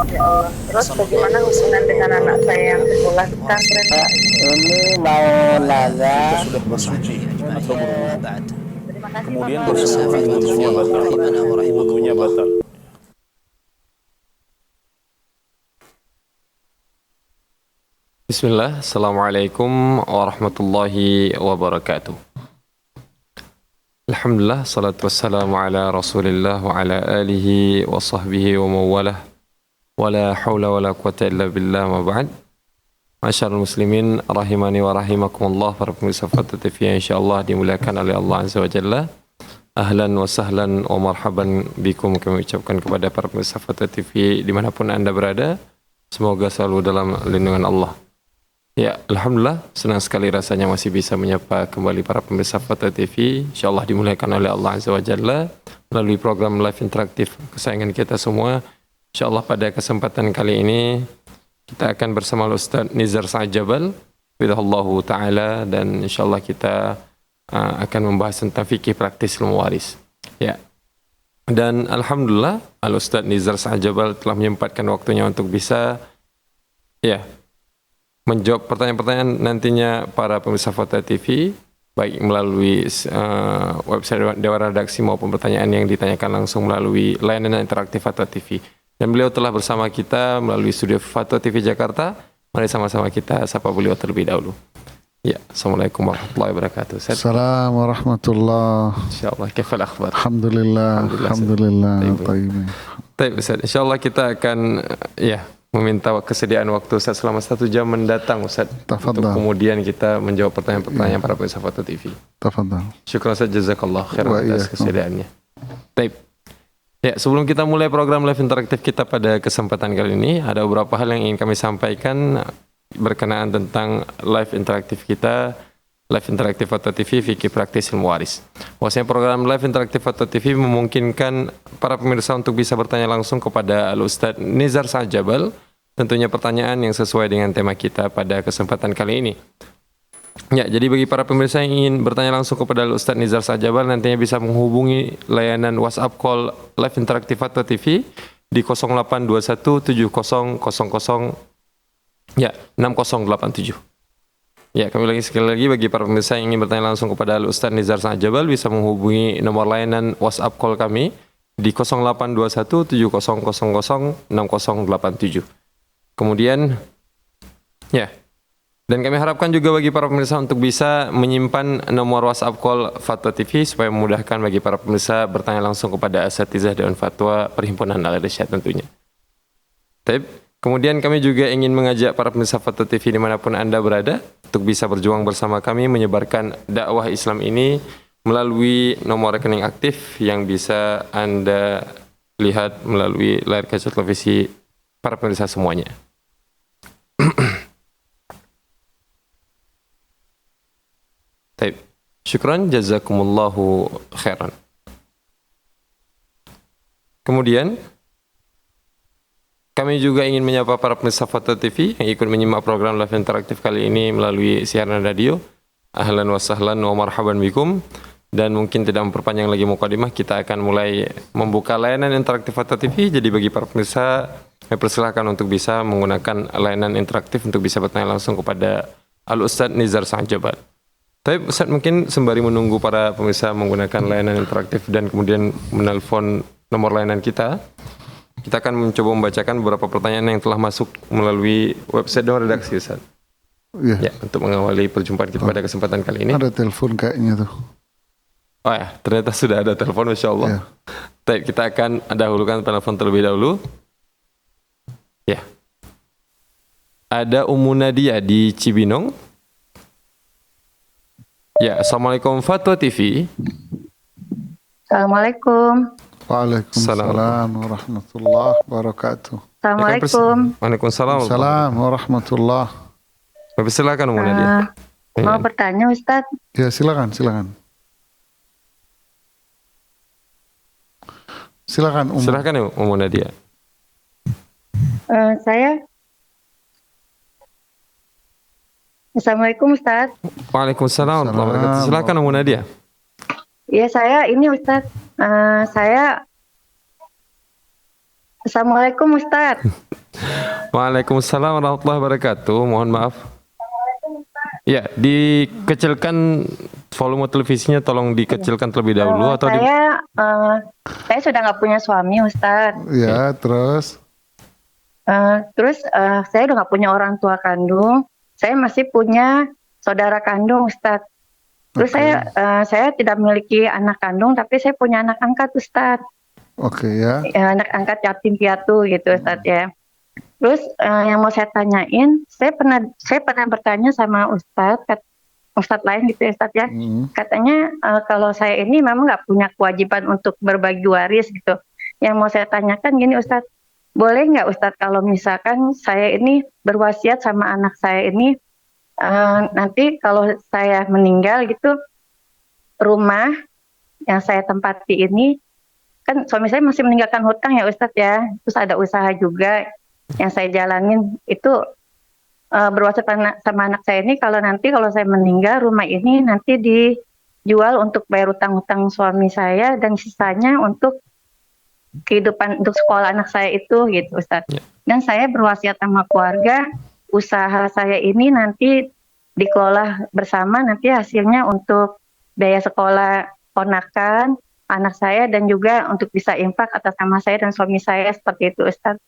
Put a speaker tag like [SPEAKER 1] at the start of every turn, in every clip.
[SPEAKER 1] Ya Allah. Terus bagaimana hubungan dengan anak saya yang sekolah di pesantren?
[SPEAKER 2] Ini mau nanya
[SPEAKER 3] Kita sudah bersuci atau berwudu.
[SPEAKER 1] Terima kasih
[SPEAKER 3] Kemudian
[SPEAKER 1] Bapak.
[SPEAKER 3] bersambung wudunya batal. Wudunya batal.
[SPEAKER 4] Bismillah, Assalamualaikum warahmatullahi wabarakatuh. Alhamdulillah, salatu wassalamu ala rasulillah wa ala alihi wa sahbihi wa mawalah. Wa la hawla wa la quwata illa billah ma ba'd. Masyarul muslimin, rahimani wa rahimakumullah, para pemirsa Fatu TV yang insyaAllah dimuliakan oleh Allah Azza wa Jalla. Ahlan wa sahlan wa marhaban bikum, kami ucapkan kepada para pemirsa Fatu TV dimanapun Anda berada. Semoga selalu dalam lindungan Allah. Ya, Alhamdulillah, senang sekali rasanya masih bisa menyapa kembali para pemirsa Fatu TV. InsyaAllah dimuliakan oleh Allah Azza wa Jalla melalui program live interaktif kesayangan kita semua. InsyaAllah pada kesempatan kali ini kita akan bersama Ustaz Nizar Sa'jabal Hafizahullahu Ta'ala, dan insyaAllah kita akan membahas tentang fikih praktis ilmu waris. Ya. Dan Alhamdulillah, Al-Ustaz Nizar Sa'jabal telah menyempatkan waktunya untuk bisa menjawab pertanyaan-pertanyaan nantinya para pemirsa Fatu TV, baik melalui website Dewan Redaksi maupun pertanyaan yang ditanyakan langsung melalui layanan interaktif Fatu TV. Dan beliau telah bersama kita melalui studio Fatu TV Jakarta. Mari sama-sama kita sapa beliau terlebih dahulu. Ya, Assalamualaikum warahmatullahi wabarakatuh.
[SPEAKER 5] Assalamualaikum warahmatullahi.
[SPEAKER 4] InsyaAllah, kaifal akhbar?
[SPEAKER 5] Alhamdulillah. Alhamdulillah.
[SPEAKER 4] Baik, Ustaz. InsyaAllah kita akan meminta kesediaan waktu Ustaz selama 1 jam mendatang, Ustaz. Untuk kemudian kita menjawab pertanyaan-pertanyaan para pemirsa Fatu TV.
[SPEAKER 5] Tafadhal.
[SPEAKER 4] Syukran Ustaz, jazakallah khairan atas kesediaannya. Baik. Ya, sebelum kita mulai program live interaktif kita pada kesempatan kali ini, ada beberapa hal yang ingin kami sampaikan berkenaan tentang live interaktif kita, live interaktif Fatu TV, fikih praktis ilmu waris. Bahwasanya program live interaktif Fatu TV memungkinkan para pemirsa untuk bisa bertanya langsung kepada Al-Ustaz Nizar Sa'jabal, tentunya pertanyaan yang sesuai dengan tema kita pada kesempatan kali ini. Ya, jadi bagi para pemirsa yang ingin bertanya langsung kepada Ustaz Nizar Sa'jabal, nantinya bisa menghubungi layanan WhatsApp call live interaktif Fatu TV di 08217000 Ya, kami lagi sekali lagi bagi para pemirsa yang ingin bertanya langsung kepada Ustaz Nizar Sa'jabal bisa menghubungi nomor layanan WhatsApp call kami di 082170006087. Kemudian dan kami harapkan juga bagi para pemirsa untuk bisa menyimpan nomor WhatsApp call Fatu TV supaya memudahkan bagi para pemirsa bertanya langsung kepada Asatizah Dewan Fatwa Perhimpunan Al-Irsyad tentunya. Kemudian kami juga ingin mengajak para pemirsa Fatu TV dimanapun Anda berada untuk bisa berjuang bersama kami menyebarkan dakwah Islam ini melalui nomor rekening aktif yang bisa Anda lihat melalui layar kaca televisi para pemirsa semuanya. Syukran, jazakumullahu khairan. Kemudian kami juga ingin menyapa para pemirsa Fatu TV yang ikut menyimak program live interaktif kali ini melalui siaran radio. Ahlan wa sahlan wa marhaban bikum. Dan mungkin tidak memperpanjang lagi mukadimah, kita akan mulai membuka layanan interaktif Fatu TV. Jadi bagi para pemirsa, saya persilahkan untuk bisa menggunakan layanan interaktif untuk bisa bertanya langsung kepada Al-Ustaz Nizar Sa'jabal. Tapi Ustaz, mungkin sembari menunggu para pemirsa menggunakan layanan interaktif dan kemudian menelpon nomor layanan kita akan mencoba membacakan beberapa pertanyaan yang telah masuk melalui website Dewan Redaksi, Ustaz. Ya, untuk mengawali perjumpaan kita pada kesempatan kali ini.
[SPEAKER 5] Ada telepon kayaknya tuh.
[SPEAKER 4] Oh ya, ternyata sudah ada telepon, Masya Allah. Baik, kita akan dahulukan telepon terlebih dahulu. Ya. Ada Ummu Nadia di Cibinong. Ya, Assalamualaikum Fatu TV.
[SPEAKER 1] Assalamualaikum.
[SPEAKER 5] Waalaikumsalam warahmatullahi wabarakatuh.
[SPEAKER 1] Assalamualaikum.
[SPEAKER 4] Waalaikumsalam.
[SPEAKER 5] Assalamualaikum warahmatullahi.
[SPEAKER 4] Silakan Ummu Nadia.
[SPEAKER 1] Mau bertanya Ustaz?
[SPEAKER 5] Ya, silakan. Silakan Ummu.
[SPEAKER 4] Silakan ya Ummu Nadia.
[SPEAKER 1] Assalamualaikum Ustaz.
[SPEAKER 4] Waalaikumsalam warahmatullahi wabarakatuh. Silakan Ummu Nadia.
[SPEAKER 1] Ya, saya ini Ustaz. Assalamualaikum Ustaz.
[SPEAKER 4] Waalaikumsalam warahmatullahi wabarakatuh. Mohon maaf. Ya, dikecilkan volume televisinya, tolong dikecilkan terlebih dahulu atau
[SPEAKER 1] Saya sudah nggak punya suami, Ustadz.
[SPEAKER 5] Ya, terus?
[SPEAKER 1] Saya udah nggak punya orang tua kandung. Saya masih punya saudara kandung, Ustadz. Terus saya tidak memiliki anak kandung, tapi saya punya anak angkat, Ustadz.
[SPEAKER 5] Oke ya.
[SPEAKER 1] Anak angkat yatim piatu gitu, Ustadz ya. Terus yang mau saya tanyain, saya pernah bertanya sama Ustadz lain gitu ya, Ustadz ya. Katanya kalau saya ini memang nggak punya kewajiban untuk berbagi waris gitu. Yang mau saya tanyakan gini, Ustadz, boleh nggak Ustadz kalau misalkan saya ini berwasiat sama anak saya ini, nanti kalau saya meninggal gitu, rumah yang saya tempati ini, kan suami saya masih meninggalkan hutang ya Ustadz ya, terus ada usaha juga yang saya jalanin, itu berwasiat sama anak saya ini, kalau saya meninggal, rumah ini nanti dijual untuk bayar hutang-hutang suami saya, dan sisanya untuk kehidupan, untuk sekolah anak saya itu gitu Ustadz. Dan saya berwasiat sama keluarga, usaha saya ini nanti dikelola bersama, nanti hasilnya untuk biaya sekolah ponakan anak saya, dan juga untuk bisa infak atas nama saya dan suami saya, seperti itu Ustadz.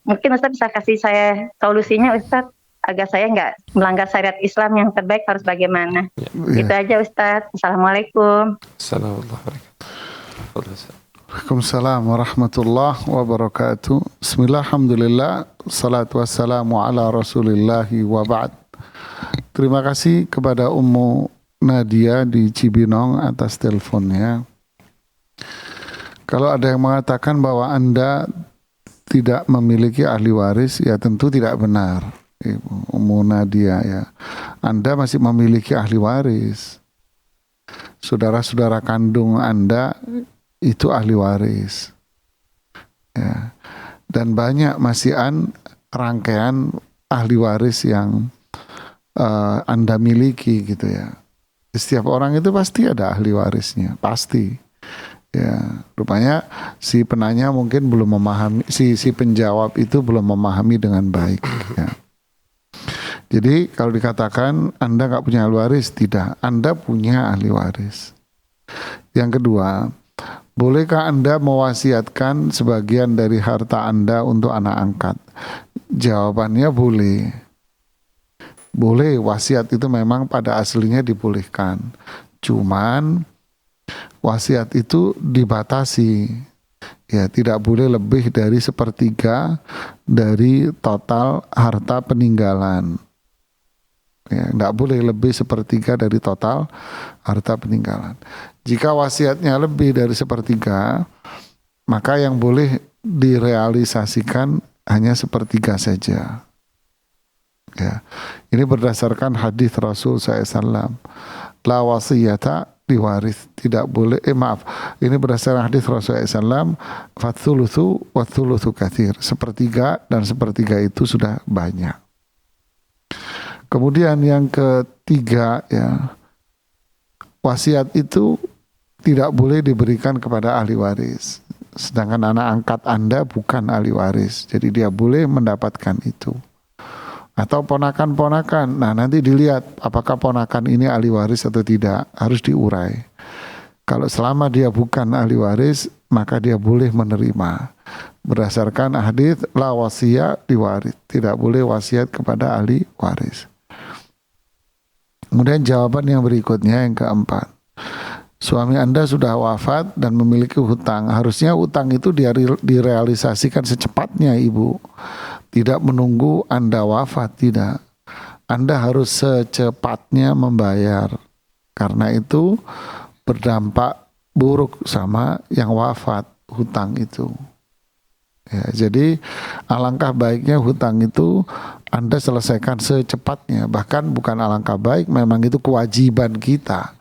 [SPEAKER 1] Mungkin Ustadz bisa kasih saya solusinya Ustadz, agar saya nggak melanggar syariat Islam, yang terbaik harus bagaimana. Itu aja Ustadz. Assalamualaikum.
[SPEAKER 5] Waalaikumsalam warahmatullahi wabarakatuh. Bismillah, alhamdulillah, salatu wassalamu ala rasulillahi wa ba'd. Terima kasih kepada Ummu Nadia di Cibinong atas teleponnya. Kalau ada yang mengatakan bahwa Anda tidak memiliki ahli waris, ya tentu tidak benar, Ibu Ummu Nadia ya. Anda masih memiliki ahli waris. Saudara-saudara kandung Anda itu ahli waris. Ya. Dan banyak masih rangkaian ahli waris yang Anda miliki gitu ya. Setiap orang itu pasti ada ahli warisnya, pasti. Ya, rupanya si penanya mungkin belum memahami, si penjawab itu belum memahami dengan baik. Ya. Jadi kalau dikatakan Anda nggak punya ahli waris, tidak, Anda punya ahli waris. Yang kedua, bolehkah Anda mewasiatkan sebagian dari harta Anda untuk anak angkat? Jawabannya boleh. Boleh, wasiat itu memang pada aslinya dibolehkan. Cuman wasiat itu dibatasi. Ya, tidak boleh lebih dari 1/3 dari total harta peninggalan. Ya, tidak boleh lebih 1/3 dari total harta peninggalan. Jika wasiatnya lebih dari 1/3, maka yang boleh direalisasikan hanya 1/3 saja. Ya, ini berdasarkan hadis Rasul SAW. La wasiyata diwaris, tidak boleh. Ini berdasarkan hadis Rasul SAW. Fathuluthu wa thuluthu katsir. 1/3 dan 1/3 itu sudah banyak. Kemudian yang ketiga ya, wasiat itu tidak boleh diberikan kepada ahli waris. Sedangkan anak angkat Anda bukan ahli waris, jadi dia boleh mendapatkan itu. Atau ponakan-ponakan, nah nanti dilihat apakah ponakan ini ahli waris atau tidak, harus diurai. Kalau selama dia bukan ahli waris, maka dia boleh menerima. Berdasarkan hadis la wasiyah diwaris, tidak boleh wasiat kepada ahli waris. Kemudian jawaban yang berikutnya yang keempat. Suami Anda sudah wafat dan memiliki hutang. Harusnya hutang itu direalisasikan secepatnya, Ibu. Tidak menunggu Anda wafat, tidak. Anda harus secepatnya membayar. Karena itu berdampak buruk sama yang wafat hutang itu. Ya, jadi alangkah baiknya hutang itu Anda selesaikan secepatnya. Bahkan bukan alangkah baik, memang itu kewajiban kita.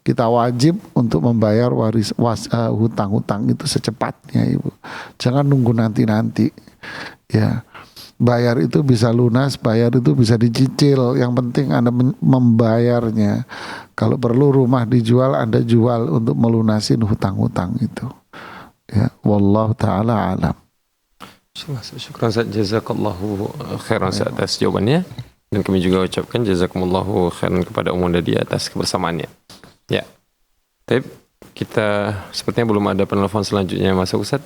[SPEAKER 5] Kita wajib untuk membayar hutang-hutang itu secepatnya, Ibu. Jangan nunggu nanti-nanti. Ya, bayar itu bisa lunas, bayar itu bisa dicicil. Yang penting Anda membayarnya. Kalau perlu rumah dijual, Anda jual untuk melunasin hutang-hutang itu. Ya, wallahu taala alam.
[SPEAKER 4] Syukran Ustaz, jazakallahu khairan Ustaz atas jawabannya, dan kami juga ucapkan jazakumullahu khairan kepada Ummu Dadi atas kebersamaannya. Ya. Baik, kita sepertinya belum ada penelpon selanjutnya masuk Ustaz.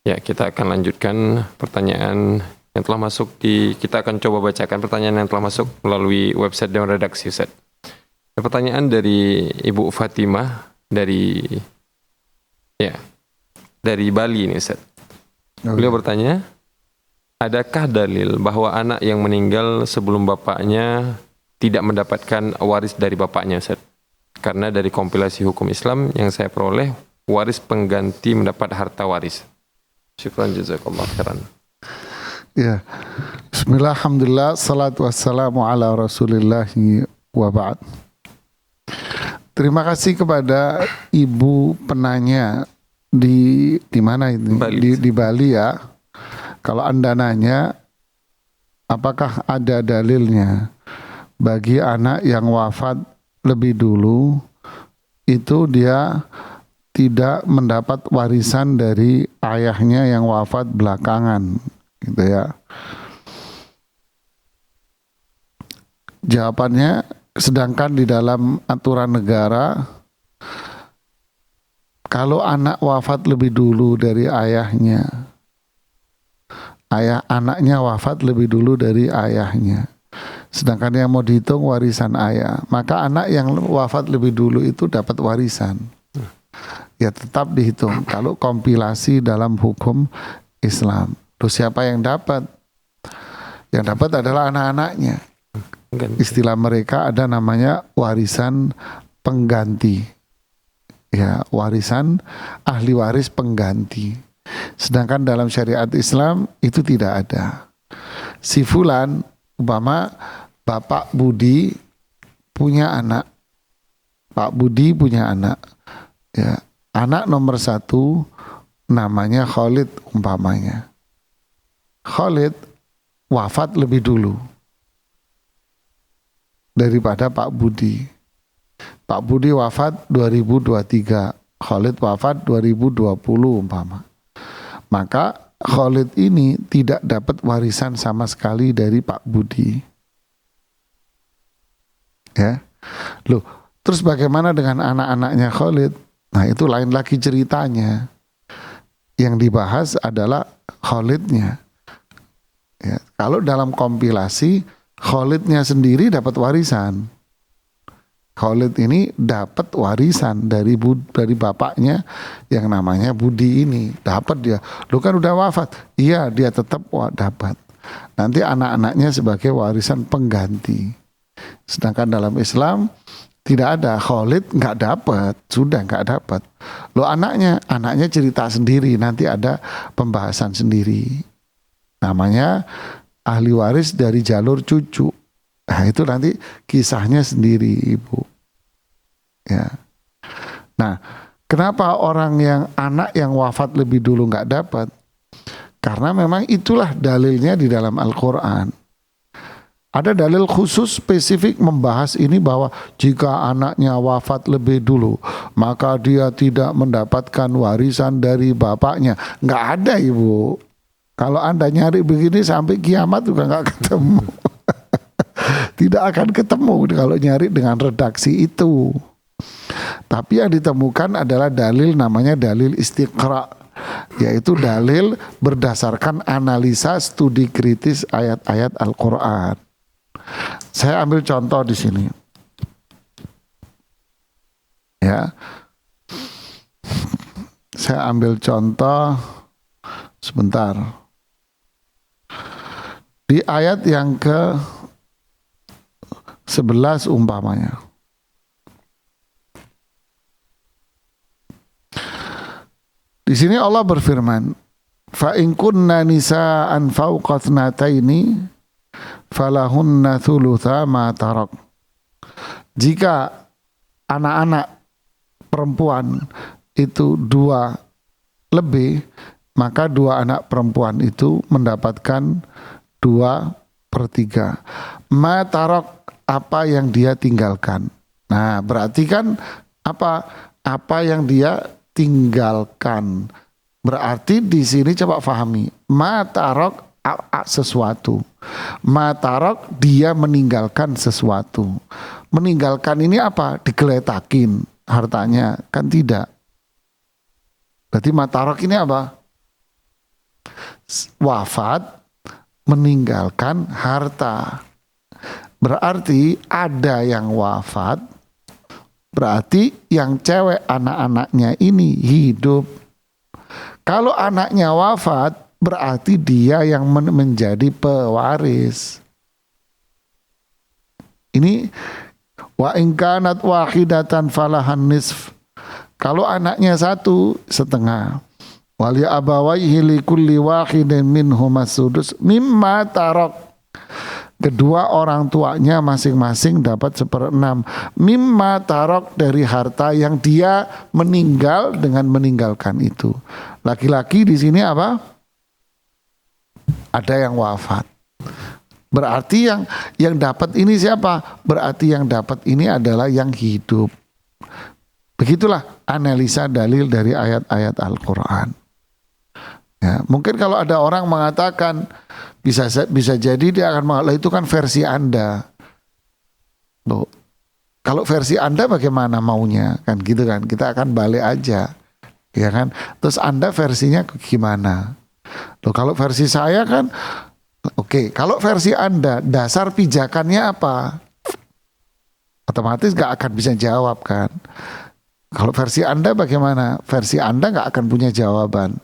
[SPEAKER 4] Ya, kita akan lanjutkan pertanyaan yang telah masuk kita akan coba bacakan pertanyaan yang telah masuk melalui website Dewan Redaksi Ustaz. Pertanyaan dari Ibu Fatimah dari Bali ini Ustaz. Beliau bertanya, adakah dalil bahwa anak yang meninggal sebelum bapaknya tidak mendapatkan waris dari bapaknya Ustaz? Karena dari kompilasi hukum Islam yang saya peroleh, waris pengganti mendapat harta waris. Syukran jazakallahu khairan.
[SPEAKER 5] Ya. Bismillah, alhamdulillah, salatu wassalamu ala rasulillahi wa ba'd. Terima kasih kepada ibu penanya di mana ini? Di Bali ya. Kalau Anda nanya apakah ada dalilnya bagi anak yang wafat lebih dulu itu dia tidak mendapat warisan dari ayahnya yang wafat belakangan, gitu ya. Jawabannya, sedangkan di dalam aturan negara, kalau anak wafat lebih dulu dari ayahnya, anaknya wafat lebih dulu dari ayahnya, sedangkan yang mau dihitung warisan ayah, maka anak yang wafat lebih dulu itu dapat warisan. Ya tetap dihitung kalau kompilasi dalam hukum Islam. Terus siapa yang dapat? Yang dapat adalah anak-anaknya. Istilah mereka ada namanya warisan pengganti. Ya, warisan ahli waris pengganti. Sedangkan dalam syariat Islam itu tidak ada. Si fulan, umpama Bapak Budi punya anak. Pak Budi punya anak. Ya, anak nomor 1 namanya Khalid umpamanya. Khalid wafat lebih dulu daripada Pak Budi. Pak Budi wafat 2023, Khalid wafat 2020 umpama. Maka Khalid ini tidak dapat warisan sama sekali dari Pak Budi. Ya. Loh, terus bagaimana dengan anak-anaknya Khalid? Nah, itu lain lagi ceritanya. Yang dibahas adalah Khalidnya. Ya, kalau dalam kompilasi Khalidnya sendiri dapat warisan. Khalid ini dapat warisan dari bapaknya yang namanya Budi ini. Dapat dia. Lu kan udah wafat. Iya, dia tetap dapat. Nanti anak-anaknya sebagai warisan pengganti. Sedangkan dalam Islam tidak ada. Khalid nggak dapat. Sudah nggak dapat. Lo anaknya cerita sendiri. Nanti ada pembahasan sendiri. Namanya ahli waris dari jalur cucu. Nah, itu nanti kisahnya sendiri, Ibu. Ya. Nah, kenapa anak yang wafat lebih dulu nggak dapat? Karena memang itulah dalilnya di dalam Al-Quran. Ada dalil khusus spesifik membahas ini bahwa jika anaknya wafat lebih dulu, maka dia tidak mendapatkan warisan dari bapaknya. Nggak ada, Ibu. Kalau Anda nyari begini sampai kiamat juga nggak ketemu. Tidak akan ketemu kalau nyari dengan redaksi itu. Tapi yang ditemukan adalah dalil namanya dalil istiqra, yaitu dalil berdasarkan analisa studi kritis ayat-ayat Al-Quran. Saya ambil contoh di sini. Ya, saya ambil contoh sebentar. Di ayat yang ke 11 umpamanya. Di sini Allah berfirman, fa in kunna nisaan fawqa thnataini falahunna thulutha ma tarak. Jika anak-anak perempuan itu 2 lebih, maka 2 anak perempuan itu mendapatkan 2/3. Ma tarak, apa yang dia tinggalkan. Nah, berarti kan apa yang dia tinggalkan Berarti di sini coba pahami, matarok sesuatu. Matarok dia meninggalkan sesuatu. Meninggalkan ini apa? Digeletakin hartanya, kan tidak. Berarti matarok ini apa? Wafat, meninggalkan harta. Berarti ada yang wafat, berarti yang cewek anak-anaknya ini hidup. Kalau anaknya wafat, berarti dia yang menjadi pewaris. Ini wa in kanat wahidatan falahan nisf. Kalau anaknya 1/2. Wali abawaihi likulli wahidin minhum as-sudus mimma tarok. Kedua orang tuanya masing-masing dapat 1/6 mimma tarok, dari harta yang dia meninggal dengan meninggalkan itu. Laki-laki di sini apa? Ada yang wafat. Berarti yang dapat ini siapa? Berarti yang dapat ini adalah yang hidup. Begitulah analisa dalil dari ayat-ayat Al-Quran. Ya, mungkin kalau ada orang mengatakan bisa jadi dia akan mengatakan itu kan versi Anda. Loh, kalau versi Anda bagaimana maunya? Kan gitu kan. Kita akan balik aja. Ya kan? Terus Anda versinya gimana? Loh, kalau versi saya kan oke, kalau versi Anda dasar pijakannya apa? Otomatis gak akan bisa jawab kan. Kalau versi Anda bagaimana? Versi Anda gak akan punya jawaban.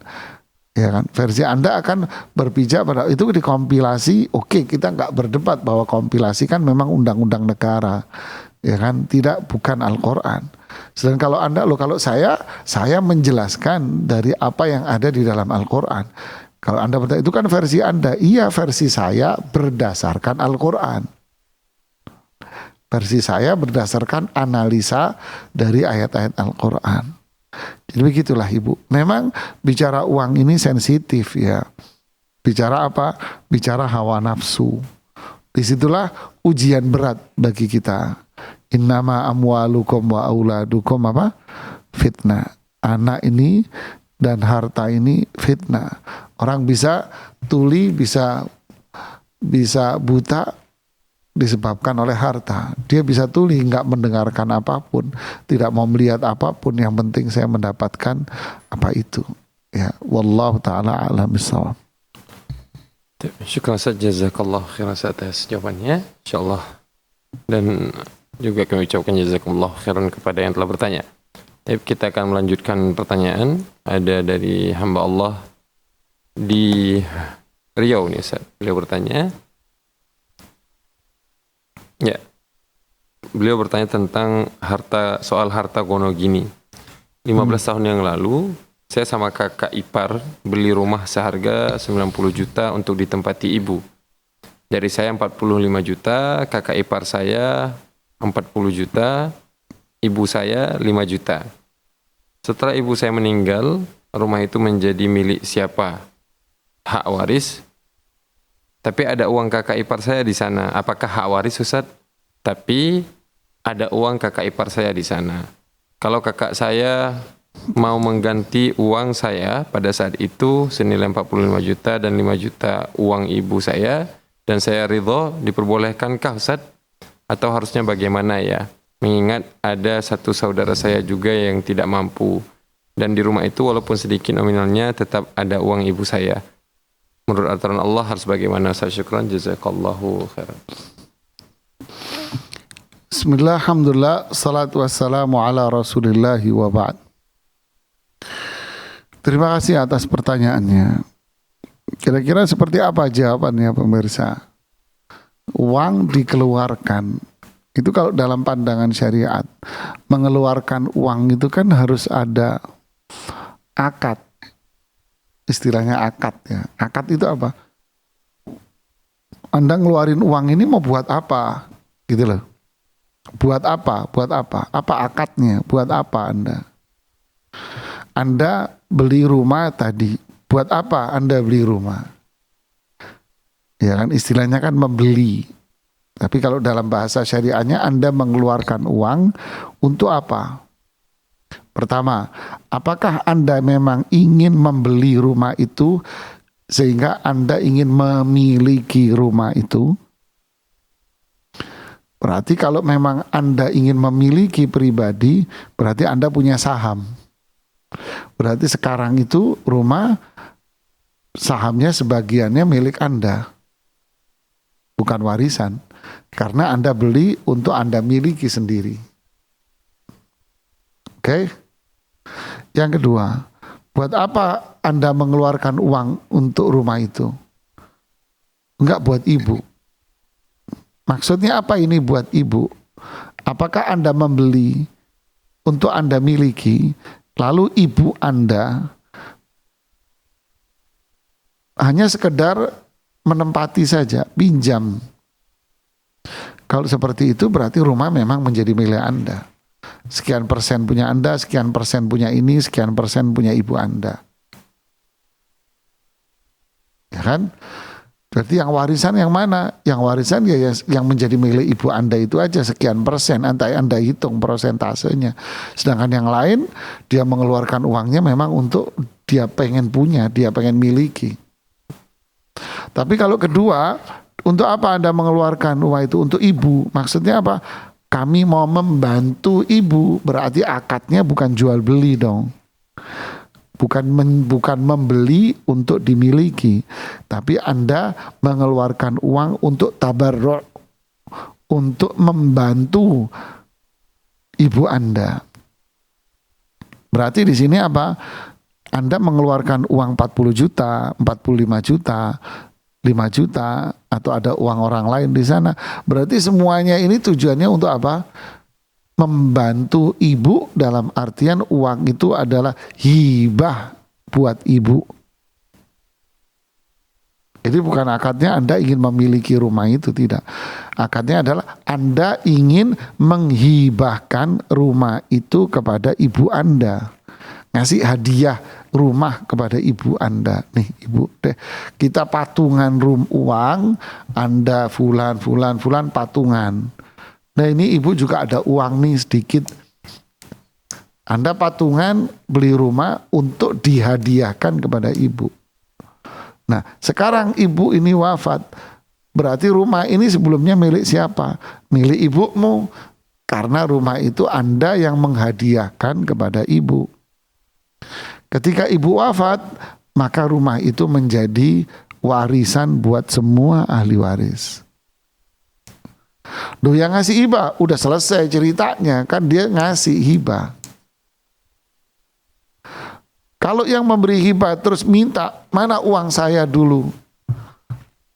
[SPEAKER 5] Ya kan, versi Anda akan berpijak pada itu dikompilasi. Oke, kita nggak berdebat bahwa kompilasi kan memang undang-undang negara, ya kan, bukan Al-Quran. Sedangkan kalau Anda, kalau saya menjelaskan dari apa yang ada di dalam Al-Quran. Kalau Anda bertanya itu kan versi Anda, iya versi saya berdasarkan Al-Quran. Versi saya berdasarkan analisa dari ayat-ayat Al-Quran. Jadi begitulah Ibu. Memang bicara uang ini sensitif ya. Bicara apa? Bicara hawa nafsu. Disitulah ujian berat bagi kita. Innama amwalukum wa auladukum apa? Fitnah. Anak ini dan harta ini fitnah. Orang bisa tuli, bisa buta disebabkan oleh harta. Dia bisa tuli, nggak mendengarkan apapun, tidak mau melihat apapun, yang penting saya mendapatkan apa itu. Ya, wallahu taala a'lam bissawab.
[SPEAKER 4] Syukran saja, jazakallah khairan atas jawabannya, insyaallah. Dan juga kami ucapkan jazakumullah khairan kepada yang telah bertanya. Kita akan melanjutkan pertanyaan. Ada dari hamba Allah di Riau nih, Ustaz. Beliau bertanya. Ya, beliau bertanya tentang soal harta gonogini. 15 tahun yang lalu, saya sama kakak ipar beli rumah seharga 90 juta untuk ditempati ibu. Dari saya 45 juta, kakak ipar saya 40 juta, ibu saya 5 juta. Setelah ibu saya meninggal, rumah itu menjadi milik siapa? Hak waris. Tapi ada uang kakak ipar saya di sana. Apakah hak waris, Ustaz? Tapi ada uang kakak ipar saya di sana. Kalau kakak saya mau mengganti uang saya pada saat itu senilai 45 juta dan 5 juta uang ibu saya, dan saya ridho, diperbolehkankah, Ustaz? Atau harusnya bagaimana ya? Mengingat ada satu saudara saya juga yang tidak mampu. Dan di rumah itu walaupun sedikit nominalnya tetap ada uang ibu saya. Menurut aturan Allah harus bagaimana? Saya syukran, jazakallahu khairan.
[SPEAKER 5] Bismillah, alhamdulillah, salatu wassalamu ala rasulillahi wa ba'd. Terima kasih atas pertanyaannya. Kira-kira seperti apa jawabannya pemirsa? Uang dikeluarkan. Itu kalau dalam pandangan syariat, mengeluarkan uang itu kan harus ada akad. Istilahnya akad ya. Akad itu apa? Anda ngeluarin uang ini mau buat apa? Gitu loh. Buat apa? Buat apa? Apa akadnya? Buat apa Anda? Anda beli rumah tadi. Buat apa Anda beli rumah? Ya kan istilahnya kan membeli. Tapi kalau dalam bahasa syariahnya Anda mengeluarkan uang untuk apa? Pertama, apakah Anda memang ingin membeli rumah itu sehingga Anda ingin memiliki rumah itu? Berarti kalau memang Anda ingin memiliki pribadi, berarti Anda punya saham. Berarti sekarang itu rumah sahamnya sebagiannya milik Anda, bukan warisan. Karena Anda beli untuk Anda miliki sendiri. Oke? Yang kedua, buat apa Anda mengeluarkan uang untuk rumah itu? Enggak buat ibu. Maksudnya apa ini buat ibu? Apakah Anda membeli untuk Anda miliki, lalu ibu Anda hanya sekedar menempati saja, pinjam? Kalau seperti itu berarti rumah memang menjadi milik Anda. Sekian persen punya Anda, sekian persen punya ini, sekian persen punya ibu Anda. Ya kan? Berarti yang warisan yang mana? Yang warisan ya yang menjadi milik ibu Anda itu aja sekian persen. Anda hitung prosentasenya. Sedangkan yang lain dia mengeluarkan uangnya memang untuk dia pengen punya, dia pengen miliki. Tapi kalau kedua, untuk apa Anda mengeluarkan uang itu? Untuk ibu. Maksudnya apa? Kami mau membantu ibu, berarti akadnya bukan jual beli dong. Bukan membeli untuk dimiliki, tapi Anda mengeluarkan uang untuk tabarruk, untuk membantu ibu Anda. Berarti di sini apa? Anda mengeluarkan uang 40 juta, 45 juta, 5 juta, atau ada uang orang lain di sana. Berarti semuanya ini tujuannya untuk apa? Membantu ibu, dalam artian uang itu adalah hibah buat ibu. Jadi bukan akadnya Anda ingin memiliki rumah itu, tidak. Akadnya adalah Anda ingin menghibahkan rumah itu kepada ibu Anda. Ngasih hadiah rumah kepada ibu Anda. Nih ibu deh, kita patungan uang, Anda fulan patungan. Nah ini ibu juga ada uang nih sedikit. Anda patungan beli rumah untuk dihadiahkan kepada ibu. Nah sekarang ibu ini wafat, berarti rumah ini sebelumnya milik siapa? Milik ibumu. Karena rumah itu Anda yang menghadiahkan kepada ibu. Ketika ibu wafat, maka rumah itu menjadi warisan buat semua ahli waris. Loh yang ngasih hibah udah selesai ceritanya, kan dia ngasih hibah. Kalau yang memberi hibah terus minta, mana uang saya dulu?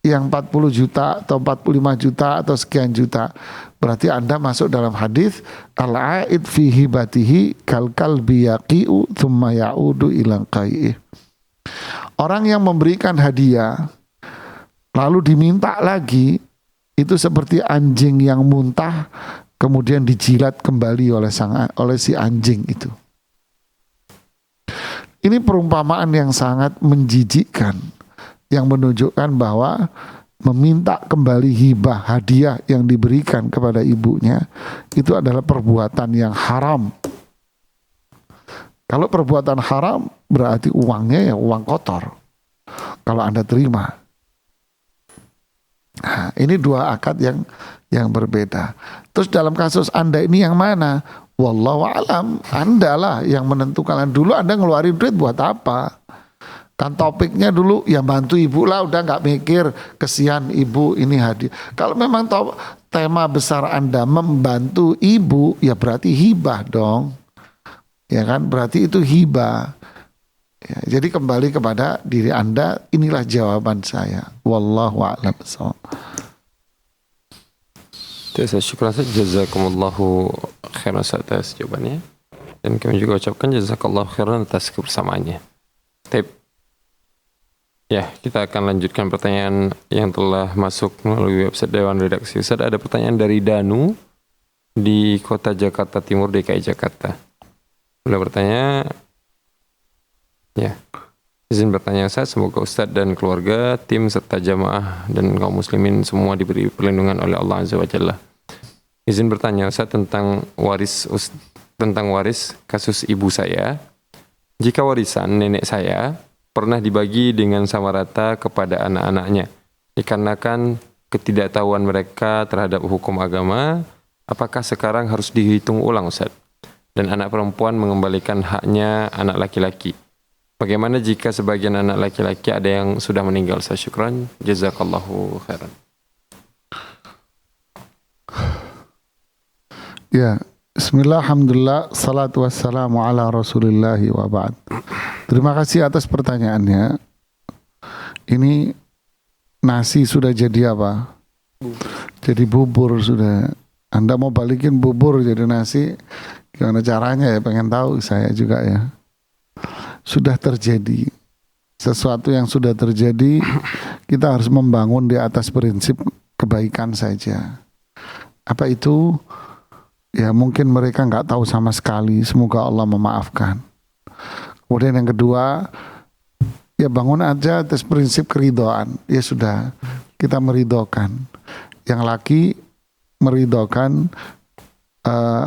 [SPEAKER 5] Yang 40 juta atau 45 juta atau sekian juta. Berarti Anda masuk dalam hadis al-aid fi hibatihi kal kalbi yaqi'u thumma ya'udu ila qai'ih. Orang yang memberikan hadiah lalu diminta lagi, itu seperti anjing yang muntah kemudian dijilat kembali oleh si anjing itu. Ini perumpamaan yang sangat menjijikkan, yang menunjukkan bahwa meminta kembali hibah hadiah yang diberikan kepada ibunya itu adalah perbuatan yang haram. Kalau perbuatan haram berarti uangnya ya uang kotor kalau Anda terima. Nah, ini dua akad yang berbeda. Terus dalam kasus Anda ini yang mana? Wallahu alam, Anda lah yang menentukan. Dulu Anda ngeluarin duit buat apa? Kan topiknya dulu ya bantu ibu lah, udah nggak mikir kesian ibu ini hadiah. Kalau memang tema besar Anda membantu ibu, ya berarti hibah dong. Ya kan, berarti itu hibah. Ya, jadi kembali kepada diri Anda, inilah jawaban saya. Wallahu a'lam bishawab.
[SPEAKER 4] Syukur jazakumullahu khairan atas jawabannya. Dan kami juga ucapkan jazakallahu khairan atas kebersamaannya. Tip. Ya, kita akan lanjutkan pertanyaan yang telah masuk melalui website Dewan Redaksi. Ustaz, ada pertanyaan dari Danu di Kota Jakarta Timur, DKI Jakarta. Boleh bertanya? Ya. Izin bertanya Ustaz, semoga Ustaz dan keluarga, tim serta jamaah dan kaum muslimin semua diberi perlindungan oleh Allah Azza wa Jalla. Izin bertanya Ustaz tentang tentang waris kasus ibu saya. Jika warisan nenek saya pernah dibagi dengan sama rata kepada anak-anaknya, dikarenakan ketidaktahuan mereka terhadap hukum agama, apakah sekarang harus dihitung ulang, Ustaz? Dan anak perempuan mengembalikan haknya anak laki-laki. Bagaimana jika sebagian anak laki-laki ada yang sudah meninggal? Ustaz, syukran. Jazakallahu khairan.
[SPEAKER 5] Ya, bismillah, alhamdulillah, salatu wassalamu ala rasulillahi wa ba'd. Terima kasih atas pertanyaannya. Ini nasi sudah jadi apa? Jadi bubur sudah. Anda mau balikin bubur jadi nasi, gimana caranya ya? Pengen tahu saya juga ya. Sudah terjadi. Sesuatu yang sudah terjadi, kita harus membangun di atas prinsip kebaikan saja. Apa itu? Ya mungkin mereka nggak tahu sama sekali, semoga Allah memaafkan. Kemudian yang kedua, ya bangun aja atas prinsip keridhaan. Ya sudah, kita meridhokan. Yang laki meridhokan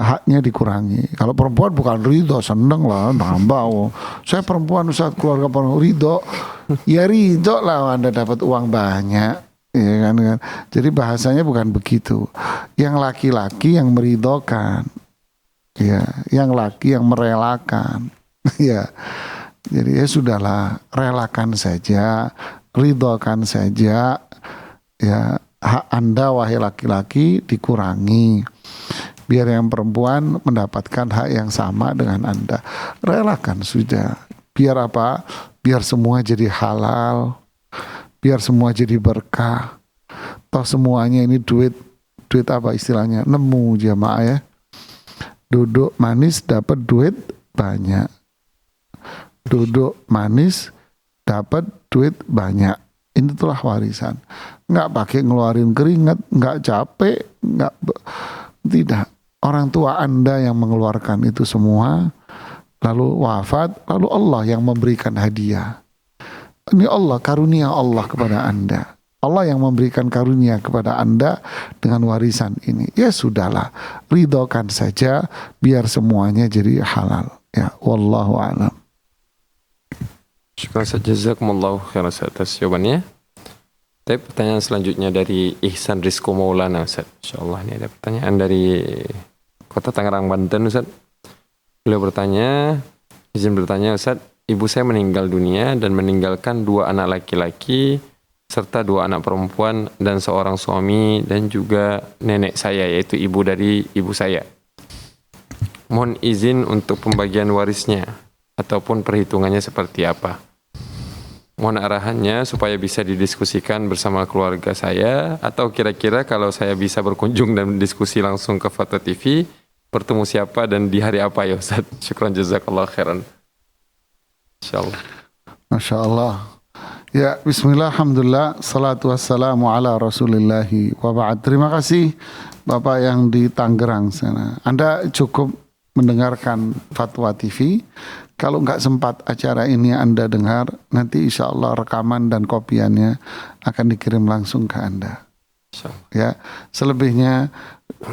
[SPEAKER 5] haknya dikurangi. Kalau perempuan bukan ridho, seneng lah, nambah. Oh. Saya perempuan, Ustaz, keluarga perempuan, ridho. Ya ridho lah, Anda dapat uang banyak. Ya kan? Jadi bahasanya bukan begitu. Yang laki-laki yang meridhokan, ya, yang laki yang merelakan, ya. Jadi ya sudahlah, relakan saja, ridhokan saja, ya. Hak Anda wahai laki-laki dikurangi, biar yang perempuan mendapatkan hak yang sama dengan Anda. Relakan sudah. Biar apa? Biar semua jadi halal. Biar semua jadi berkah. Toh semuanya ini duit apa istilahnya? Nemu jamaah ya. Duduk manis dapat duit banyak. Duduk manis dapat duit banyak. Ini itulah warisan. Nggak pakai ngeluarin keringat, nggak capek, tidak. Orang tua Anda yang mengeluarkan itu semua, lalu wafat, lalu Allah yang memberikan hadiah. Ini Allah, karunia Allah kepada Anda. Allah yang memberikan karunia kepada Anda dengan warisan ini. Ya sudahlah, ridhokan saja biar semuanya jadi halal. Ya, wallahu a'lam.
[SPEAKER 4] Syukur saja, jazakumullahu khairan atas jawabannya. Tapi pertanyaan selanjutnya dari Ihsan Rizko Maulana, Ustaz. Insyaallah ini ada pertanyaan dari Kota Tangerang, Banten, Ustaz. Beliau bertanya, izin bertanya, Ustaz, ibu saya meninggal dunia dan meninggalkan 2 anak laki-laki serta 2 anak perempuan dan seorang suami dan juga nenek saya, yaitu ibu dari ibu saya. Mohon izin untuk pembagian warisnya ataupun perhitungannya seperti apa. Mohon arahannya supaya bisa didiskusikan bersama keluarga saya, atau kira-kira kalau saya bisa berkunjung dan diskusi langsung ke Fatwa TV, bertemu siapa dan di hari apa ya Ustaz? Syukran jazakallah khairan. Insyaallah. Masya
[SPEAKER 5] Allah. Ya, bismillah, alhamdulillah, salatu wassalamu ala rasulillahi wa ba'd. Terima kasih Bapak yang di Tangerang sana. Anda cukup mendengarkan Fatwa TV. Kalau nggak sempat acara ini Anda dengar, nanti insya Allah rekaman dan kopiannya akan dikirim langsung ke Anda. Ya, selebihnya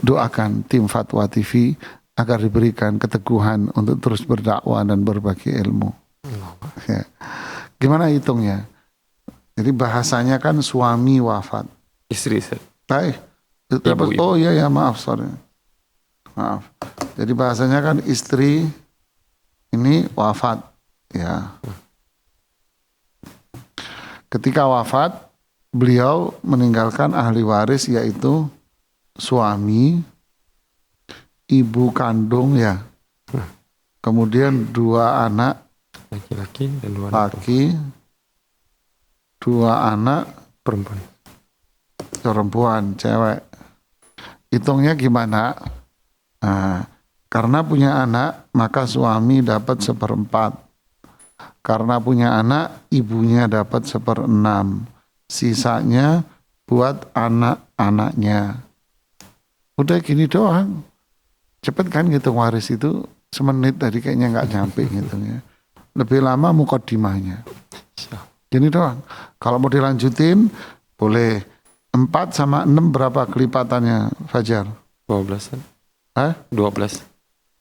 [SPEAKER 5] doakan tim Fatwa TV agar diberikan keteguhan untuk terus berdakwah dan berbagi ilmu. Ya. Gimana hitungnya? Jadi bahasanya kan suami wafat.
[SPEAKER 4] Istri.
[SPEAKER 5] Baik.
[SPEAKER 4] Ibu.
[SPEAKER 5] Oh iya ya, maaf, sorry. Maaf. Jadi bahasanya kan istri ini wafat, ya. Ketika wafat, beliau meninggalkan ahli waris yaitu suami, ibu kandung ya. Kemudian 2 anak
[SPEAKER 4] laki-laki dan 2 anak
[SPEAKER 5] laki, 2 anak perempuan, cewek. Hitungnya gimana? Nah, karena punya anak, maka suami dapat 1/4. Karena punya anak, ibunya dapat 1/6. Sisanya buat anak-anaknya. Udah gini doang. Cepet kan ngitung waris itu, semenit tadi kayaknya nggak nyampe ngitungnya. Lebih lama mukaddimahnya. Gini doang. Kalau mau dilanjutin, boleh. 4 sama 6 berapa kelipatannya, Fajar?
[SPEAKER 4] 12.
[SPEAKER 5] 12.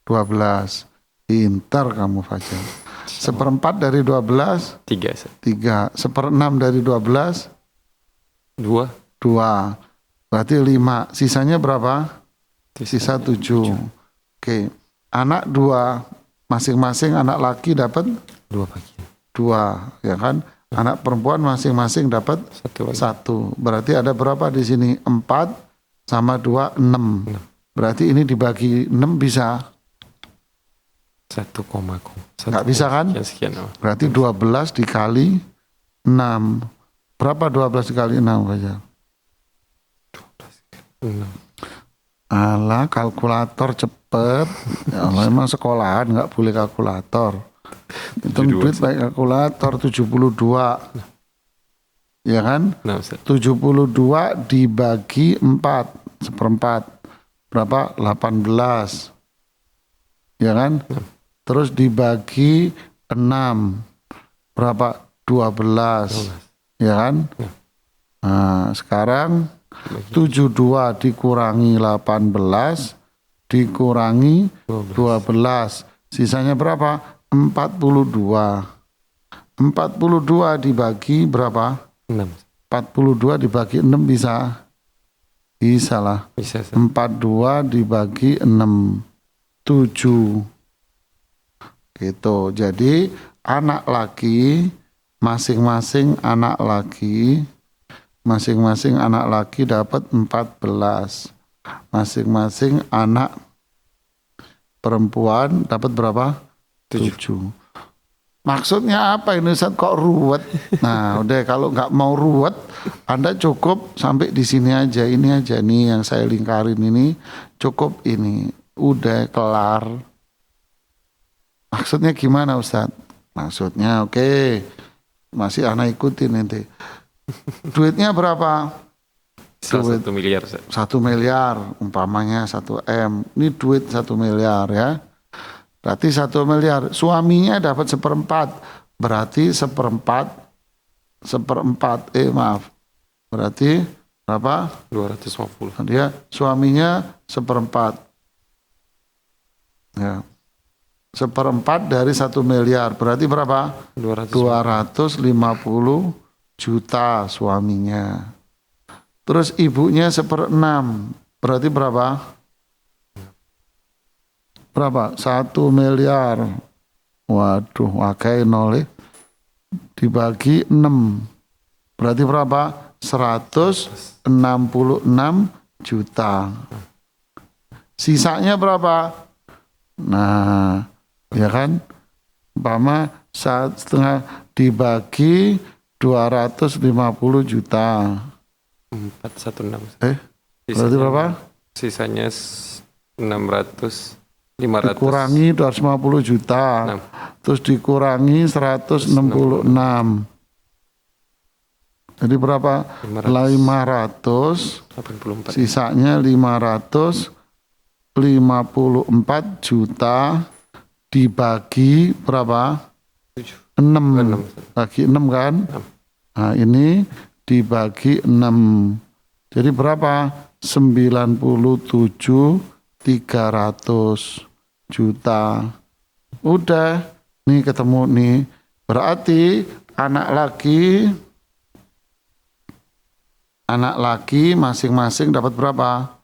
[SPEAKER 5] 12. Pintar kamu Fajar. 1/4 dari 12?
[SPEAKER 4] 3 Ustaz.
[SPEAKER 5] 3. 1/6 dari 12?
[SPEAKER 4] 2.
[SPEAKER 5] 2. Berarti 5. Sisanya berapa? Sisa 7. Oke. Anak 2. Masing-masing anak laki dapat
[SPEAKER 4] 2 bagian.
[SPEAKER 5] 2, ya kan? Anak perempuan masing-masing dapat
[SPEAKER 4] 1 bagian.
[SPEAKER 5] 1. Berarti ada berapa di sini? 4 sama 2, 6. Berarti ini dibagi 6 bisa?
[SPEAKER 4] 1,
[SPEAKER 5] Nggak bisa kan?
[SPEAKER 4] Sekian.
[SPEAKER 5] Berarti 12 dikali 6. Berapa 12 dikali 6 Fajar?
[SPEAKER 4] 6.
[SPEAKER 5] Alah, kalkulator cepet. Ya Allah, emang sekolahan nggak boleh kalkulator. Hitung
[SPEAKER 4] 72,
[SPEAKER 5] duit pakai kalkulator 72. Ya kan?
[SPEAKER 4] 6 Ustaz.
[SPEAKER 5] 72 dibagi 4, 1/4. Berapa? 18. Ya kan? Terus dibagi 6. Berapa? 12. Ya kan? Nah, sekarang 72 dikurangi 18 dikurangi 12. Sisanya berapa? 42. 42 dibagi berapa?
[SPEAKER 4] 6.
[SPEAKER 5] 42 dibagi 6 bisa? Bisa lah.
[SPEAKER 4] Bisa Ustaz.
[SPEAKER 5] 42 dibagi 6. 7. Gitu. Jadi anak laki masing-masing anak laki dapat 14. Masing-masing anak perempuan dapat berapa? 7. Maksudnya apa ini Ustaz, kok ruwet? Nah, udah kalau nggak mau ruwet, Anda cukup sampai di sini aja. Ini aja nih yang saya lingkarin ini, cukup ini. Udah kelar. Maksudnya gimana Ustaz? Maksudnya oke. Masih anak ikutin nanti. Duitnya berapa?
[SPEAKER 4] 1 miliar Ustaz.
[SPEAKER 5] 1 miliar, umpamanya 1 M. Ini duit 1 miliar ya. Berarti 1 miliar. Suaminya dapat 1/4. Berarti 1/4. Berarti berapa?
[SPEAKER 4] 250.
[SPEAKER 5] Dia suaminya 1/4. Ya. 1/4 dari 1 miliar. Berarti berapa? 250 juta suaminya. Terus ibunya 1/6. Berarti berapa? Berapa? 1 miliar. Waduh, wakai nol. Dibagi 6. Berarti berapa? 166 juta. Sisanya berapa? Nah, ya kan? Umpama 1/2 dibagi 250 juta.
[SPEAKER 4] 416.
[SPEAKER 5] Berarti berapa?
[SPEAKER 4] Sisanya 500.
[SPEAKER 5] Dikurangi 250 juta.
[SPEAKER 4] 6.
[SPEAKER 5] Terus dikurangi 166. Jadi berapa? 500.
[SPEAKER 4] 84.
[SPEAKER 5] Sisanya 554 juta dibagi berapa? 6. Bagi 6 kan? Nah, ini dibagi 6. Jadi berapa? 97.300 juta. Udah, nih ketemu nih. Berarti anak laki masing-masing dapat berapa?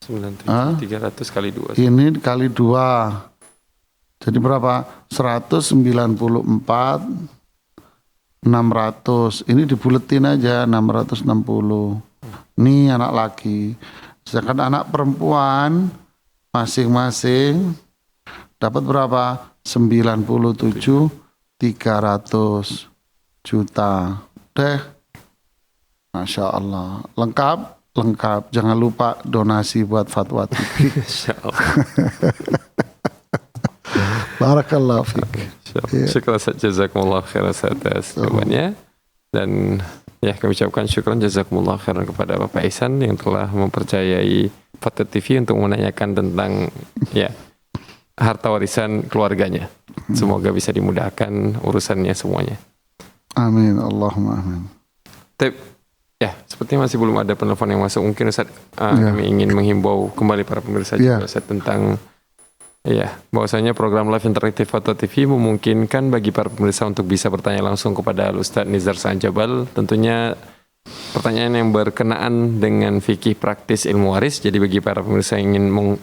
[SPEAKER 4] 9.300 kali 2.
[SPEAKER 5] Ini kali 2. Jadi berapa? 194.600. Ini dibuletin aja 660. Ini anak laki. Sedangkan anak perempuan masing-masing dapat berapa? 97.300 juta. Deh. Masya Allah. Lengkap? Lengkap. Jangan lupa donasi buat Fatwa TV.
[SPEAKER 4] Insyaallah.
[SPEAKER 5] Barakallahu fiik.
[SPEAKER 4] Syukur Ustaz, jazakumullah khairan atas jawabannya. Dan ya, kami ucapkan syukran jazakumullah khairan kepada Bapak Ihsan yang telah mempercayai Fatwa TV untuk menanyakan tentang ya harta warisan keluarganya. Semoga bisa dimudahkan urusannya semuanya.
[SPEAKER 5] Amin. Allahumma amin.
[SPEAKER 4] Ya, sepertinya masih belum ada penelpon yang masuk. Mungkin Ustaz kami ingin menghimbau kembali para pemirsa juga Ustaz tentang Iya, bahwasanya program live interaktif Fatwa TV memungkinkan bagi para pemirsa untuk bisa bertanya langsung kepada Al-Ustaz Nizar Sanjabal. Tentunya pertanyaan yang berkenaan dengan fikih praktis ilmu waris. Jadi bagi para pemirsa yang ingin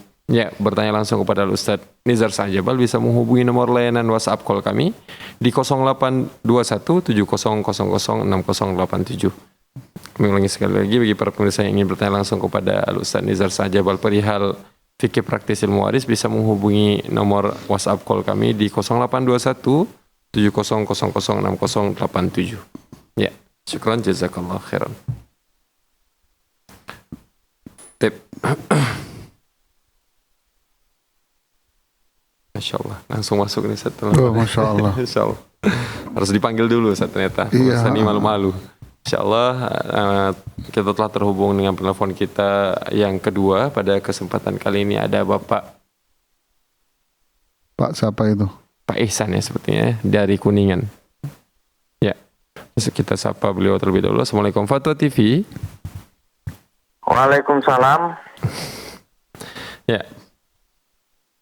[SPEAKER 4] bertanya langsung kepada Al-Ustaz Nizar Sanjabal bisa menghubungi nomor layanan WhatsApp call kami di 0821 7000 6087. Kami ulangi sekali lagi bagi para pemirsa yang ingin bertanya langsung kepada Al-Ustaz Nizar Sanjabal perihal fikih praktis ilmu waris bisa menghubungi nomor WhatsApp call kami di 0821 7000 6087. Ya, syukran jazakallah khairan. Tip. Masya Allah, langsung masuk nih satu.
[SPEAKER 5] Oh, Masya Allah.
[SPEAKER 4] Insya Allah. Harus dipanggil dulu Ustaz ternyata.
[SPEAKER 5] Iya.
[SPEAKER 4] Ini malu-malu. Insya Allah kita telah terhubung dengan penelpon kita yang kedua pada kesempatan kali ini ada Bapak
[SPEAKER 5] siapa itu?
[SPEAKER 4] Pak Ihsan ya sepertinya dari Kuningan. Ya, kita sapa beliau terlebih dahulu. Assalamualaikum Fatwa TV.
[SPEAKER 2] Waalaikumsalam.
[SPEAKER 4] Ya,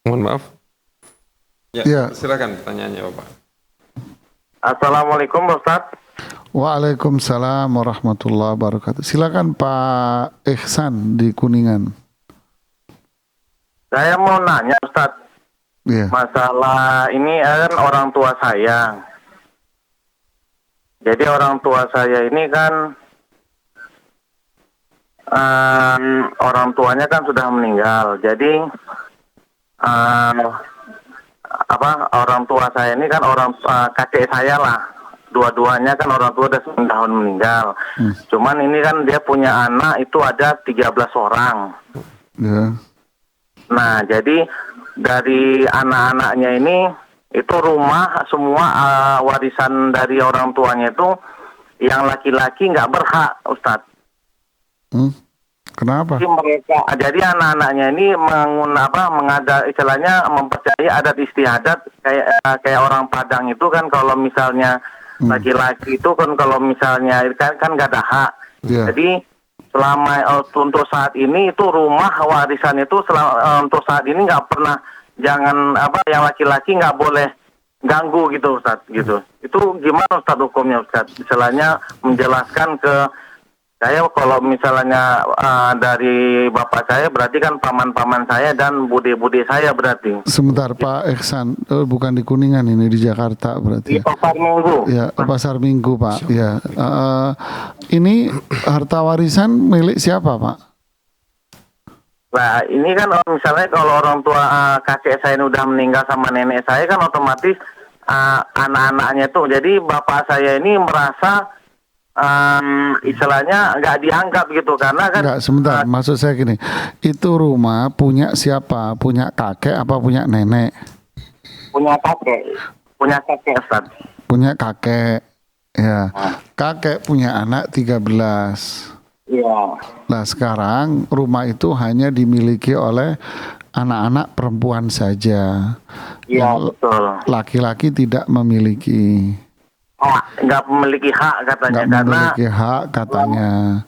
[SPEAKER 4] mohon maaf.
[SPEAKER 5] Ya.
[SPEAKER 4] Silakan pertanyaannya Bapak.
[SPEAKER 2] Assalamualaikum Ustaz.
[SPEAKER 5] Waalaikumsalam warahmatullahi wabarakatuh. Silakan Pak Ihsan di Kuningan.
[SPEAKER 2] Saya mau nanya Ustaz,
[SPEAKER 5] Iya.
[SPEAKER 2] masalah ini kan orang tua saya. Jadi orang tua saya ini kan orang tuanya kan sudah meninggal. Jadi orang tua saya ini kan kakek saya lah. Dua-duanya kan orang tua udah 9 tahun meninggal. Cuman ini kan dia punya anak itu ada 13 orang.
[SPEAKER 5] Ya.
[SPEAKER 2] Nah, jadi dari anak-anaknya ini itu rumah semua warisan dari orang tuanya itu yang laki-laki nggak berhak, Ustadz.
[SPEAKER 5] Kenapa?
[SPEAKER 2] Jadi anak-anaknya ini istilahnya mempercayai adat istiadat kayak orang Padang itu kan kalau misalnya laki-laki itu kan kalau misalnya kan nggak ada hak.
[SPEAKER 5] Yeah.
[SPEAKER 2] Jadi selama untuk saat ini itu rumah warisan itu untuk saat ini nggak pernah yang laki-laki nggak boleh ganggu gitu Ustaz gitu. Itu gimana Ustaz hukumnya Ustaz? Misalnya menjelaskan ke saya kalau misalnya dari bapak saya berarti kan paman-paman saya dan bude-bude saya berarti.
[SPEAKER 5] Sebentar Pak Ihsan, bukan di Kuningan ini di Jakarta berarti.
[SPEAKER 2] Di Pasar Minggu.
[SPEAKER 5] Ya, Pasar Minggu Pak. Ya, ini harta warisan milik siapa Pak?
[SPEAKER 2] Nah ini kan misalnya kalau orang tua kakek saya ini udah meninggal sama nenek saya kan otomatis anak-anaknya tuh. Jadi bapak saya ini merasa istilahnya nggak dianggap gitu karena kan
[SPEAKER 5] Enggak, sebentar, maksud saya gini, itu rumah punya siapa? Punya kakek apa punya nenek?
[SPEAKER 2] punya kakek Ustaz.
[SPEAKER 5] Punya kakek, ya. Kakek punya anak 13.
[SPEAKER 2] Iya.
[SPEAKER 5] Nah sekarang rumah itu hanya dimiliki oleh anak-anak perempuan saja.
[SPEAKER 2] Iya
[SPEAKER 5] Yang
[SPEAKER 2] betul.
[SPEAKER 5] Laki-laki tidak memiliki.
[SPEAKER 2] Nggak memiliki hak katanya
[SPEAKER 5] Nggak memiliki hak katanya.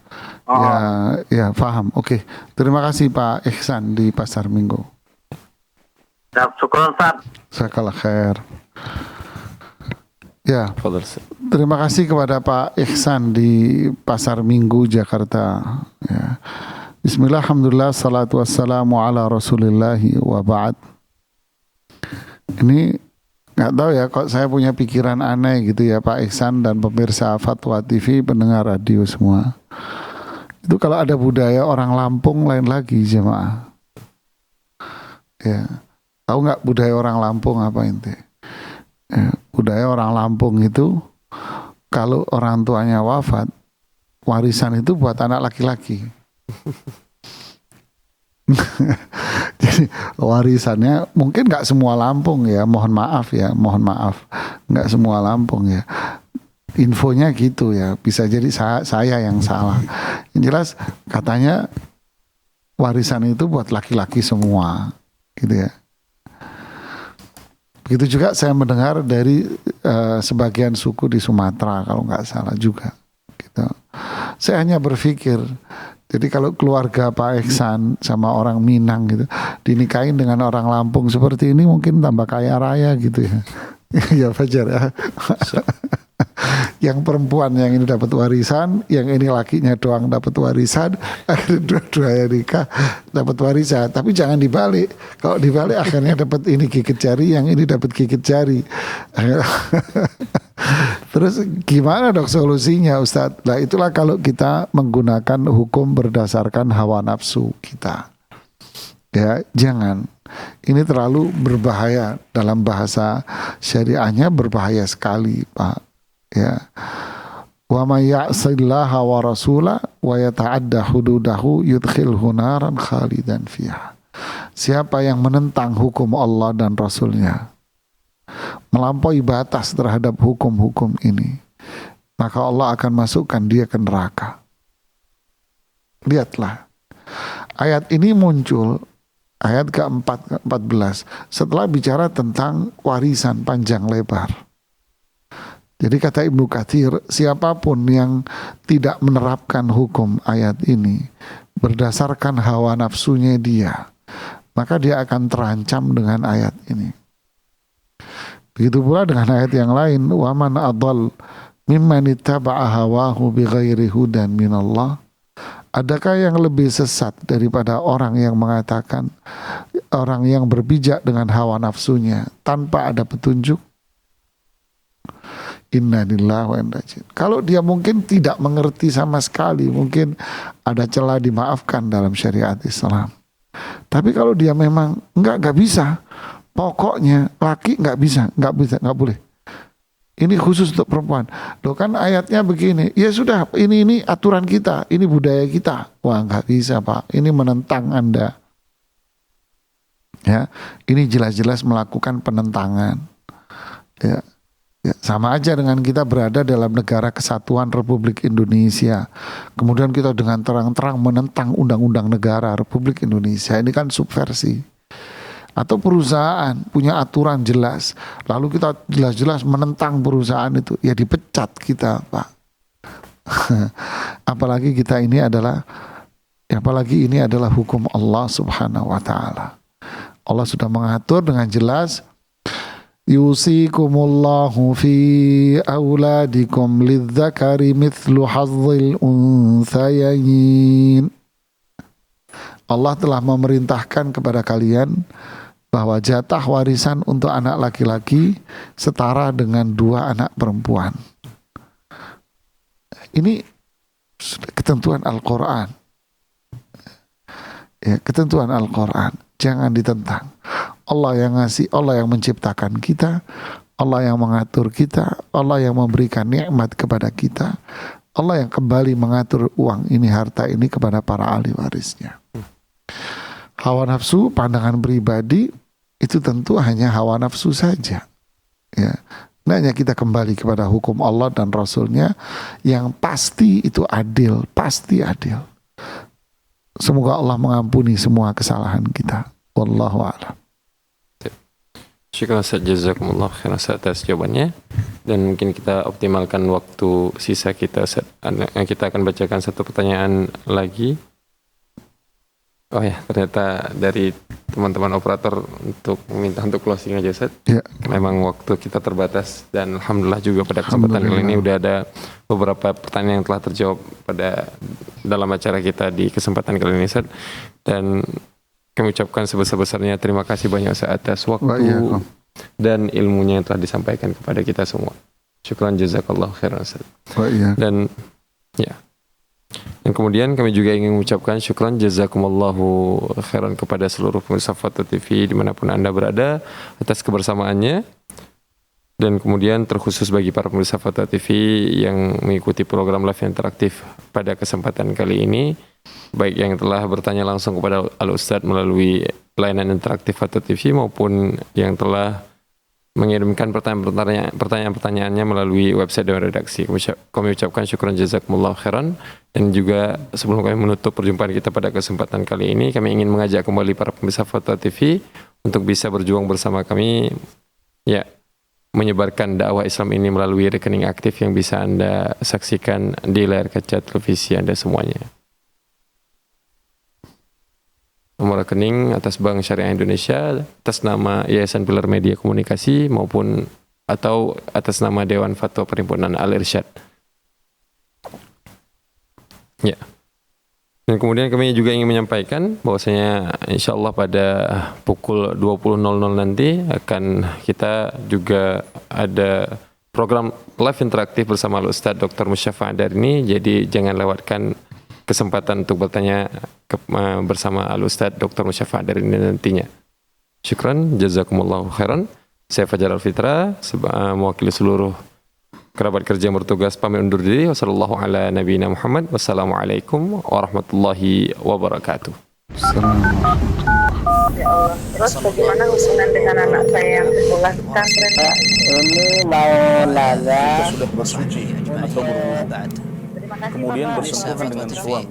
[SPEAKER 5] Ya paham. Oke, terima kasih Pak Ihsan di Pasar Minggu.
[SPEAKER 2] Syukur Ustaz.
[SPEAKER 5] Jazakallah khair. Ya,
[SPEAKER 4] Fadhil.
[SPEAKER 5] terima kasih kepada Pak Ihsan di Pasar Minggu Jakarta. Ya. Bismillah, alhamdulillah, salatu wassalamu ala rasulillahi wa ba'd. Ini nggak tahu ya, kok saya punya pikiran aneh gitu ya Pak Ihsan dan pemirsa Fatwa TV, pendengar radio semua. Itu kalau ada budaya orang Lampung lain lagi jemaah. Ya, tahu nggak budaya orang Lampung apa ente? Ya, budaya orang Lampung itu kalau orang tuanya wafat, warisan itu buat anak laki-laki. Jadi warisannya mungkin nggak semua Lampung ya, mohon maaf, nggak semua Lampung ya. Infonya gitu ya, bisa jadi saya yang salah. Yang jelas katanya warisan itu buat laki-laki semua, gitu ya. Begitu juga saya mendengar dari sebagian suku di Sumatera kalau nggak salah juga. Gitu. Saya hanya berpikir Jadi kalau keluarga Pak Iksan sama orang Minang gitu dinikahin dengan orang Lampung seperti ini mungkin tambah kaya raya gitu ya. Ya Fajar ya. Yang perempuan yang ini dapat warisan, yang ini lakinya doang dapat warisan, akhirnya dua-duanya nikah dapat warisan. Tapi jangan dibalik. Kalau dibalik akhirnya dapat ini gigit jari, yang ini dapat gigit jari. Terus gimana dok solusinya Ustadz? Nah itulah kalau kita menggunakan hukum berdasarkan hawa nafsu kita. Ya jangan. Ini terlalu berbahaya, dalam bahasa syariahnya berbahaya sekali Pak. Ya, wa may ya'sillaha wa rasula wa yata'adda hududahu yudkhilhu naran khalidan fiha. Siapa yang menentang hukum Allah dan Rasulnya, melampaui batas terhadap hukum-hukum ini, maka Allah akan masukkan dia ke neraka. Lihatlah, ayat ini muncul, ayat ke-14 setelah bicara tentang warisan panjang lebar. Jadi kata Ibnu Katsir, siapapun yang tidak menerapkan hukum ayat ini berdasarkan hawa nafsunya dia, maka dia akan terancam dengan ayat ini. Begitu pula dengan ayat yang lain, wa man adall mimman ittaba'a hawahu bighairi hudan minallah. Adakah yang lebih sesat daripada orang yang mengatakan, orang yang berpijak dengan hawa nafsunya tanpa ada petunjuk? Inna lillahi wa inna ilaihi raji'un. Kalau dia mungkin tidak mengerti sama sekali, mungkin ada celah dimaafkan dalam syariat Islam. Tapi kalau dia memang enggak bisa, pokoknya laki enggak bisa, enggak boleh. Ini khusus untuk perempuan. Loh kan ayatnya begini, ya sudah ini aturan kita, ini budaya kita. Wah enggak bisa Pak, ini menentang Anda. Ya, ini jelas-jelas melakukan penentangan. Ya. Ya, sama aja dengan kita berada dalam negara kesatuan Republik Indonesia. Kemudian kita dengan terang-terang menentang undang-undang negara Republik Indonesia. Ini kan subversi. Atau perusahaan punya aturan jelas, lalu kita jelas-jelas menentang perusahaan itu, ya dipecat kita Pak. Apalagi ini adalah hukum Allah Subhanahu wa ta'ala. Allah sudah mengatur dengan jelas, yusikumullahu fi auladikum lidzakari mithlu hazzil unthayayn. Allah telah memerintahkan kepada kalian bahwa jatah warisan untuk anak laki-laki setara dengan 2 anak perempuan. Ini ketentuan Al-Quran. Ya, ketentuan Al-Quran. Jangan ditentang. Allah yang ngasih, Allah yang menciptakan kita, Allah yang mengatur kita, Allah yang memberikan nikmat kepada kita, Allah yang kembali mengatur uang ini, harta ini kepada para ahli warisnya. Hawa nafsu, pandangan pribadi, itu tentu hanya hawa nafsu saja. Ya. Hanya kita kembali kepada hukum Allah dan Rasulnya yang pasti itu adil, pasti adil. Semoga Allah mengampuni semua kesalahan kita. Wallahu a'lam.
[SPEAKER 4] Syukur Ustaz, jazakumullah khairan atas jawabannya, dan mungkin kita optimalkan waktu sisa kita Ustaz. Kita akan bacakan satu pertanyaan lagi. Oh ya, ternyata dari teman-teman operator untuk meminta untuk closing aja Ustaz. Ya. Memang waktu kita terbatas, dan alhamdulillah juga pada kesempatan kali ini udah ada beberapa pertanyaan yang telah terjawab pada dalam acara kita di kesempatan kali ini Ustaz. Dan kami ucapkan sebesar-besarnya terima kasih banyak Ustaz atas waktu dan ilmunya yang telah disampaikan kepada kita semua. Syukran jazakallahu khairan Ustaz. Dan ya. Dan kemudian kami juga ingin mengucapkan syukran jazakumullahu khairan kepada seluruh pemirsa Fathah TV dimanapun Anda berada atas kebersamaannya. Dan kemudian terkhusus bagi para pemirsa Fathah TV yang mengikuti program live interaktif pada kesempatan kali ini, baik yang telah bertanya langsung kepada Al-Ustadz melalui layanan interaktif Fathah TV maupun yang telah mengirimkan pertanyaan-pertanyaannya melalui website dan redaksi. Kami ucapkan syukran jazakumullah khairan. Dan juga sebelum kami menutup perjumpaan kita pada kesempatan kali ini, kami ingin mengajak kembali para pemirsa Fathah TV untuk bisa berjuang bersama kami, ya, menyebarkan dakwah Islam ini melalui rekening aktif yang bisa Anda saksikan di layar kaca televisi Anda semuanya. nomor rekening atas Bank Syariah Indonesia atas nama Yayasan Pilar Media Komunikasi maupun atau atas nama Dewan Fatwa Perhimpunan Al-Irsyad. Ya. Dan kemudian kami juga ingin menyampaikan bahwasanya insyaallah pada pukul 20.00 nanti akan kita juga ada program live interaktif bersama Al-Ustaz Dr. Musyafa Adarini. Jadi jangan lewatkan kesempatan untuk bertanya bersama Al-Ustaz Dr. Musyafa Adarini nantinya. Syukran, jazakumullahu khairan. Saya Fajar Al-Fitra, mewakili seluruh kerabat kerja yang bertugas pamit undur diri. Wassallallahu ala nabiyina Muhammad. Wassalamualaikum warahmatullahi wabarakatuh.
[SPEAKER 1] Ya Allah. Terus bagaimana hubungan dengan anak saya yang sekolah di pesantren?
[SPEAKER 6] Ini mau nanya.
[SPEAKER 3] Kita sudah bersuci atau berwudu, kemudian bersentuhan dengan suami